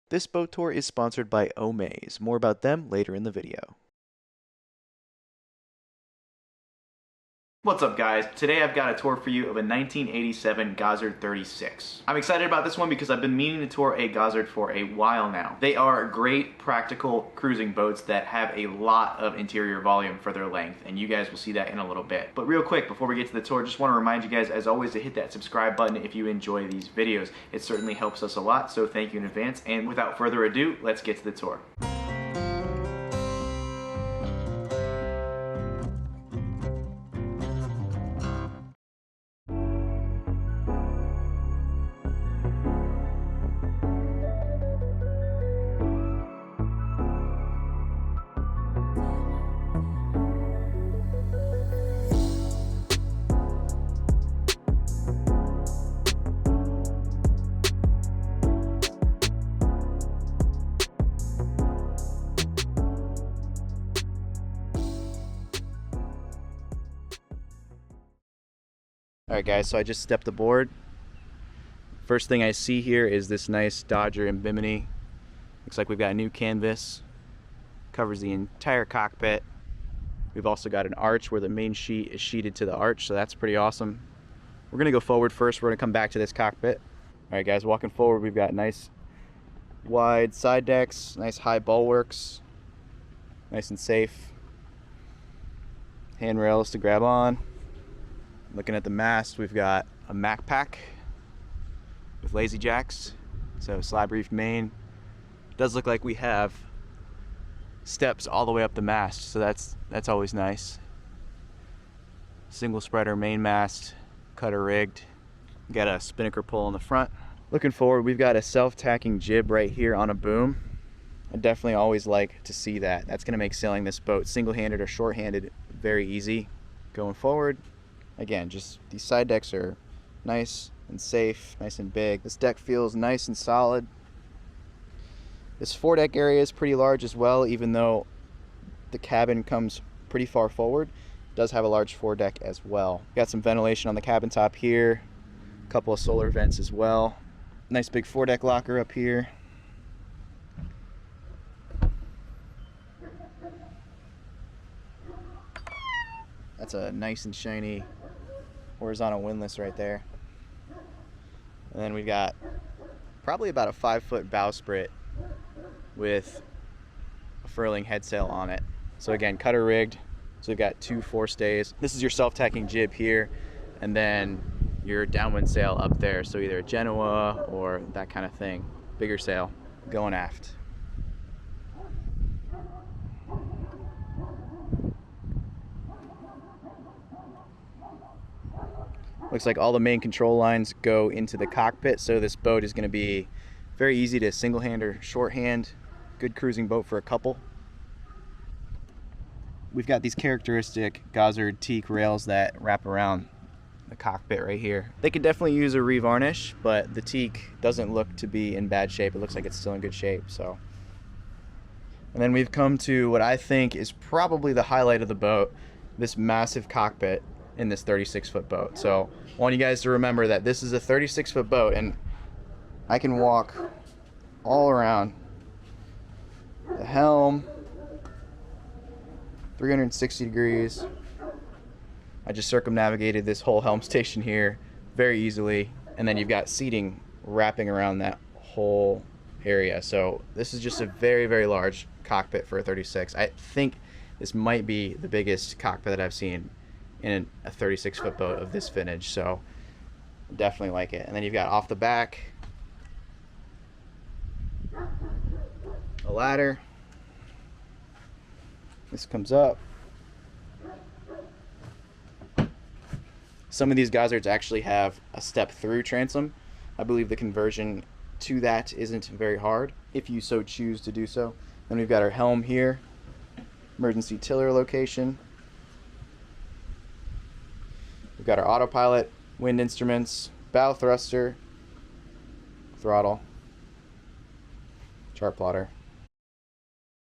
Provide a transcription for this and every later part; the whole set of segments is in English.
This boat tour is sponsored by Omaze. More about them later in the video. What's up, guys? Today I've got a tour for you of a 1987 Gozzard 36. I'm excited about this one because I've been meaning to tour a Gozzard for a while now. They are great practical cruising boats that have a lot of interior volume for their length, and you guys will see that in a little bit. But real quick, before we get to the tour, just want to remind you guys, as always, to hit that subscribe button if you enjoy these videos. It certainly helps us a lot, so thank you in advance. And without further ado, let's get to the tour. Alright guys, so I just stepped aboard. First thing I see here is this nice Dodger in Bimini. Looks like we've got a new canvas. Covers the entire cockpit. We've also got an arch where the main sheet is sheeted to the arch, so that's pretty awesome. We're going to go forward first. We're going to come back to this cockpit. Alright guys, walking forward, we've got nice wide side decks, nice high bulwarks, nice and safe. Handrails to grab on. Looking at the mast, we've got a Mac pack with lazy jacks, so slab reefed main. It does look like we have steps all the way up the mast, so that's always nice. Single spreader main mast, cutter rigged. Got a spinnaker pull in the front. Looking forward, we've got a self-tacking jib right here on a boom. I definitely always like to see that. That's going to make sailing this boat single-handed or short-handed very easy. Going forward, again, just these side decks are nice and safe, nice and big. This deck feels nice and solid. This foredeck area is pretty large as well, even though the cabin comes pretty far forward. It does have a large foredeck as well. Got some ventilation on the cabin top here, a couple of solar vents as well. Nice big foredeck locker up here. That's a nice and shiny horizontal windlass right there. And then we've got probably about a 5-foot bowsprit with a furling head sail on it. So again, cutter rigged. So we've got 2 forestays. This is your self-tacking jib here, and then your downwind sail up there. So either a Genoa or that kind of thing. Bigger sail going aft. Looks like all the main control lines go into the cockpit, so this boat is going to be very easy to single-hand or shorthand. Good cruising boat for a couple. We've got these characteristic Gozzard teak rails that wrap around the cockpit right here. They could definitely use a revarnish, but the teak doesn't look to be in bad shape. It looks like it's still in good shape. So, and then we've come to what I think is probably the highlight of the boat, this massive cockpit in this 36-foot boat. So I want you guys to remember that this is a 36-foot boat, and I can walk all around the helm, 360 degrees. I just circumnavigated this whole helm station here very easily, and then you've got seating wrapping around that whole area. So this is just a very, very large cockpit for a 36. I think this might be the biggest cockpit that I've seen in a 36-foot boat of this vintage, so definitely like it. And then you've got off the back a ladder. This comes up. Some of these Gozzards actually have a step-through transom. I believe the conversion to that isn't very hard if you so choose to do so. Then we've got our helm here, emergency tiller location. We've got our autopilot, wind instruments, bow thruster, throttle, chart plotter.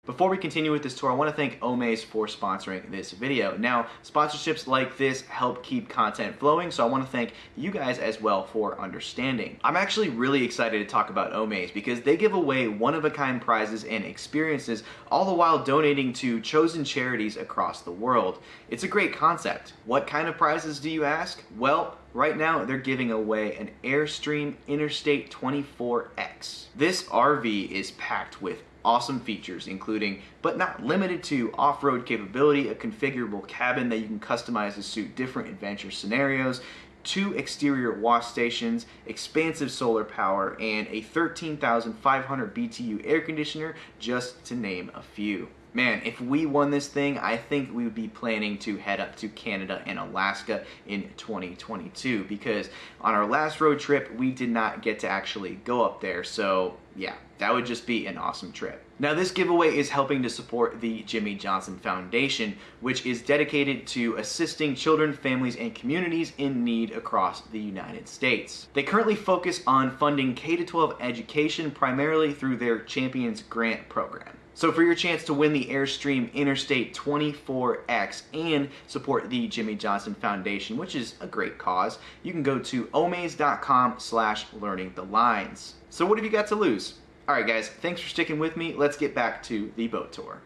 Before we continue with this tour, I want to thank Omaze for sponsoring this video. Now, sponsorships like this help keep content flowing, so I want to thank you guys as well for understanding. I'm actually really excited to talk about Omaze because they give away one-of-a-kind prizes and experiences, all the while donating to chosen charities across the world. It's a great concept. What kind of prizes do you ask? Well, right now they're giving away an Airstream Interstate 24X. This RV is packed with awesome features, including, but not limited to, off-road capability, a configurable cabin that you can customize to suit different adventure scenarios, 2 exterior wash stations, expansive solar power, and a 13,500 BTU air conditioner, just to name a few. Man, if we won this thing, I think we would be planning to head up to Canada and Alaska in 2022, because on our last road trip, we did not get to actually go up there, so yeah, that would just be an awesome trip. Now, this giveaway is helping to support the Jimmy Johnson Foundation, which is dedicated to assisting children, families, and communities in need across the United States. They currently focus on funding K-12 education primarily through their Champions Grant program. So for your chance to win the Airstream Interstate 24X and support the Jimmy Johnson Foundation, which is a great cause, you can go to omaze.com/learningthelines. So what have you got to lose? Alright guys, thanks for sticking with me. Let's get back to the boat tour.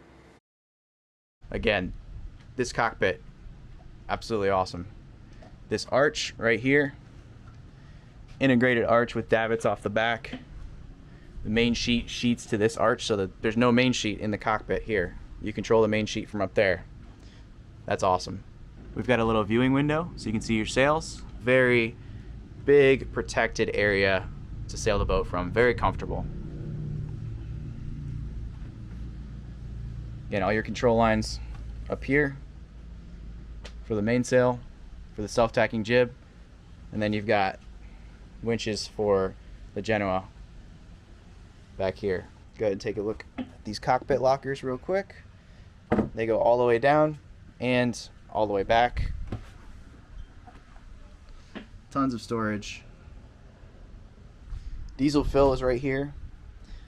Again, this cockpit, absolutely awesome. This arch right here, integrated arch with davits off the back. The main sheet sheets to this arch, so that there's no main sheet in the cockpit here. You control the main sheet from up there. That's awesome. We've got a little viewing window so you can see your sails. Very big protected area to sail the boat from. Very comfortable. Again, all your control lines up here for the mainsail, for the self-tacking jib, and then you've got winches for the Genoa back here. Go ahead and take a look at these cockpit lockers real quick. They go all the way down and all the way back. Tons of storage. Diesel fill is right here.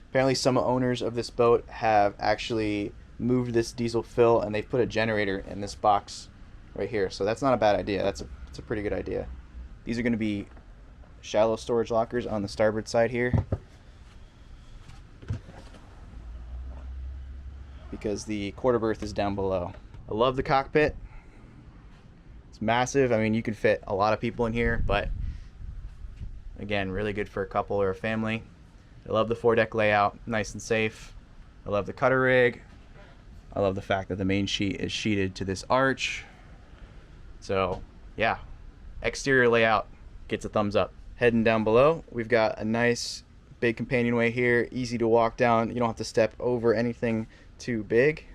Apparently some owners of this boat have actually moved this diesel fill and they've put a generator in this box right here. So that's not a bad idea. That's a pretty good idea. These are going to be shallow storage lockers on the starboard side here, because the quarter berth is down below. I love the cockpit. It's massive. I mean, you could fit a lot of people in here, but again, really good for a couple or a family. I love the foredeck layout, nice and safe. I love the cutter rig. I love the fact that the main sheet is sheeted to this arch. So yeah, exterior layout gets a thumbs up. Heading down below, we've got a nice big companionway here, easy to walk down. You don't have to step over anything too big.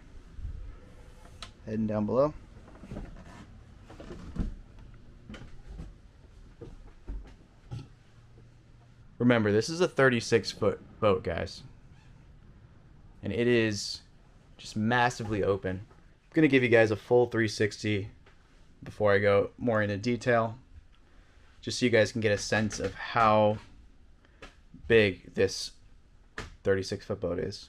Heading down below. Remember, this is a 36-foot boat, guys. And it is just massively open. I'm going to give you guys a full 360 before I go more into detail, just so you guys can get a sense of how big this 36-foot boat is.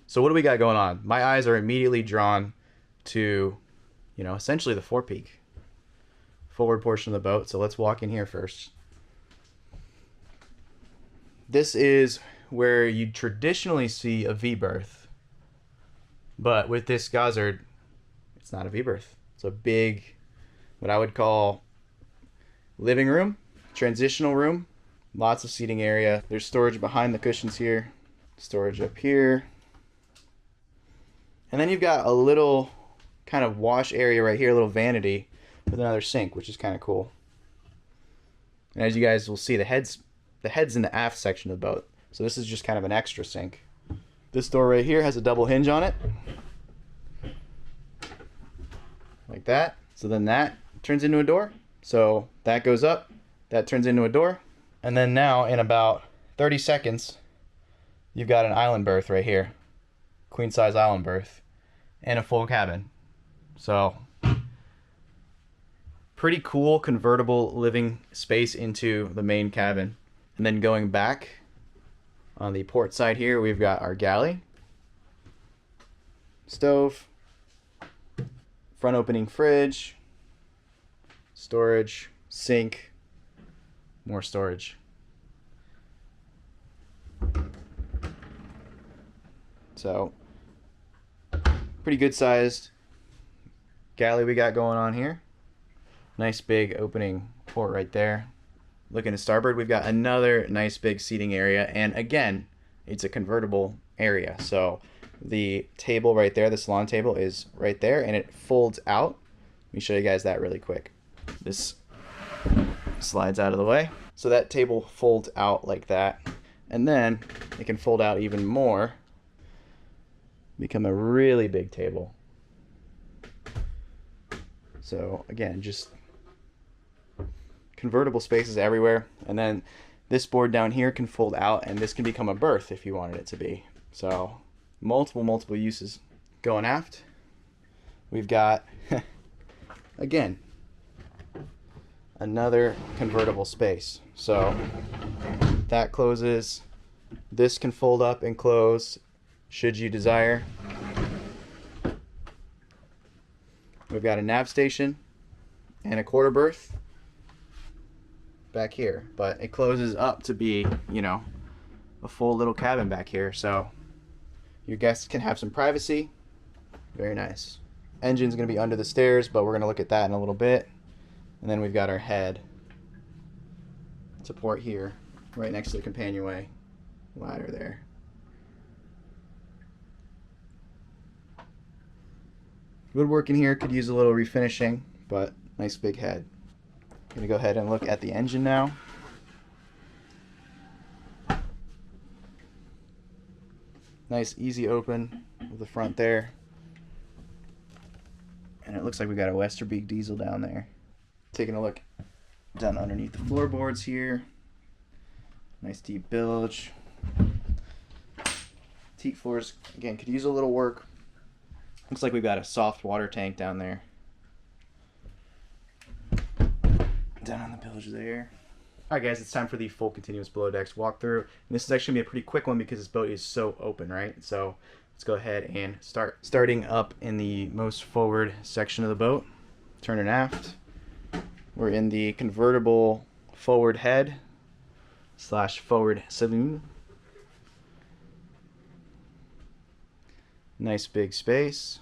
So what do we got going on? My eyes are immediately drawn to, essentially the forepeak, forward portion of the boat. So let's walk in here first. This is where you traditionally see a V-berth, but with this Gozzard, it's not a V-berth. It's a big, what I would call living room, transitional room, lots of seating area. There's storage behind the cushions here, storage up here. And then you've got a little kind of wash area right here, a little vanity with another sink, which is kind of cool. And as you guys will see, the head's in the aft section of the boat. So this is just kind of an extra sink. This door right here has a double hinge on it. Like that. So then that turns into a door. So that goes up, that turns into a door. And then now in about 30 seconds, you've got an island berth right here. Queen size island berth. And a full cabin. So pretty cool convertible living space into the main cabin. And then going back on the port side here, we've got our galley, stove, front opening fridge, storage, sink, more storage. So pretty good sized galley we got going on here. Nice big opening port right there. Looking to starboard, we've got another nice big seating area, and again, it's a convertible area. So the table right there, the salon table, is right there, and it folds out. Let me show you guys that really quick. This slides out of the way. So that table folds out like that, and then it can fold out even more, become a really big table. So again, just convertible spaces everywhere. And then this board down here can fold out, and this can become a berth if you wanted it to be. So multiple uses. Going aft, we've got again another convertible space. So that closes. This can fold up and close should you desire. We've got a nav station and a quarter berth back here, but it closes up to be, you know, a full little cabin back here, so your guests can have some privacy. Very nice. Engine's going to be under the stairs, but we're going to look at that in a little bit. And then we've got our head support here, right next to the companionway ladder there. Woodwork in here could use a little refinishing, but nice big head. Gonna go ahead and look at the engine now. Nice easy open with the front there. And it looks like we got a Westerbeek diesel down there. Taking a look down underneath the floorboards here. Nice deep bilge. Teak floors, again, could use a little work. Looks like we've got a soft water tank down there. Down on the bilge there. Alright guys, it's time for the full continuous below decks walkthrough. And this is actually going to be a pretty quick one because this boat is so open, right? So let's go ahead and starting up in the most forward section of the boat. Turn and aft. We're in the convertible forward head / forward saloon. Nice big space.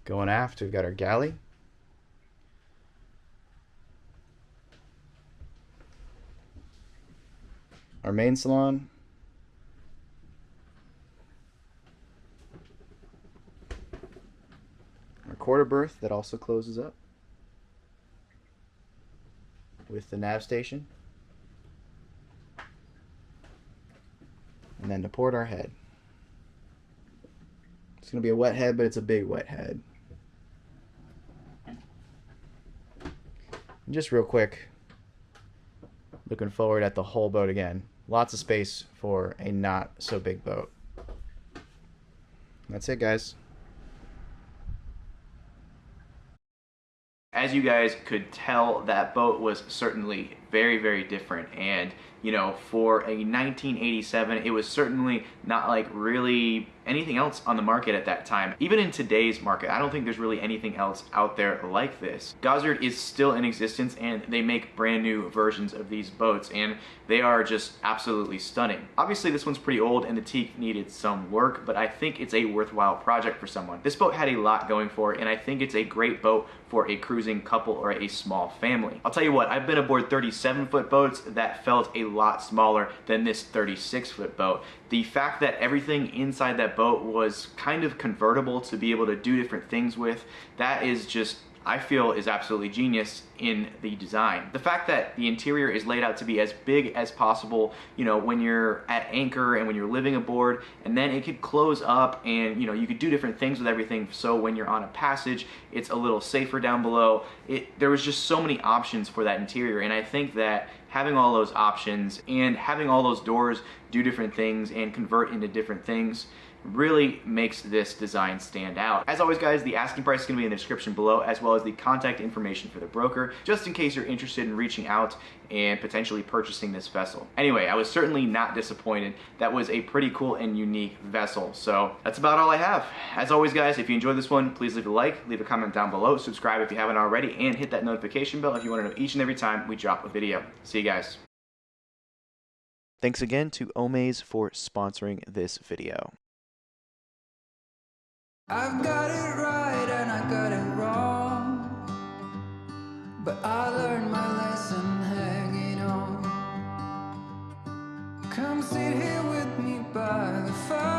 Going aft, we've got our galley. Our main salon. Our quarter berth that also closes up with the nav station. And then to port our head. It's going to be a wet head, but it's a big wet head. And just real quick, looking forward at the whole boat again. Lots of space for a not so big boat. That's it, guys. As you guys could tell, that boat was certainly very different, and you know, for a 1987, it was certainly not like really anything else on the market at that time. Even in today's market, I don't think there's really anything else out there like this. Gozzard is still in existence, and they make brand new versions of these boats, and they are just absolutely stunning. Obviously this one's pretty old and the teak needed some work, but I think it's a worthwhile project for someone. This boat had a lot going for it, and I think it's a great boat for a cruising couple or a small family. I'll tell you what, I've been aboard 37-foot boats that felt a lot smaller than this 36-foot boat. The fact that everything inside that boat was kind of convertible to be able to do different things with, that is just, I feel, is absolutely genius in the design. The fact that the interior is laid out to be as big as possible, you know, when you're at anchor and when you're living aboard, and then it could close up and, you know, you could do different things with everything, so when you're on a passage, it's a little safer down below. There was just so many options for that interior, and I think that having all those options and having all those doors do different things and convert into different things, really makes this design stand out. As always guys, the asking price is going to be in the description below, as well as the contact information for the broker, just in case you're interested in reaching out and potentially purchasing this vessel. Anyway, I was certainly not disappointed. That was a pretty cool and unique vessel. So that's about all I have. As always guys, if you enjoyed this one, please leave a like, leave a comment down below, subscribe if you haven't already, and hit that notification bell if you want to know each and every time we drop a video. See you guys. Thanks again to Omaze for sponsoring this video. I've got it right and I got it wrong, but I learned my lesson hanging on. Come sit here with me by the fire.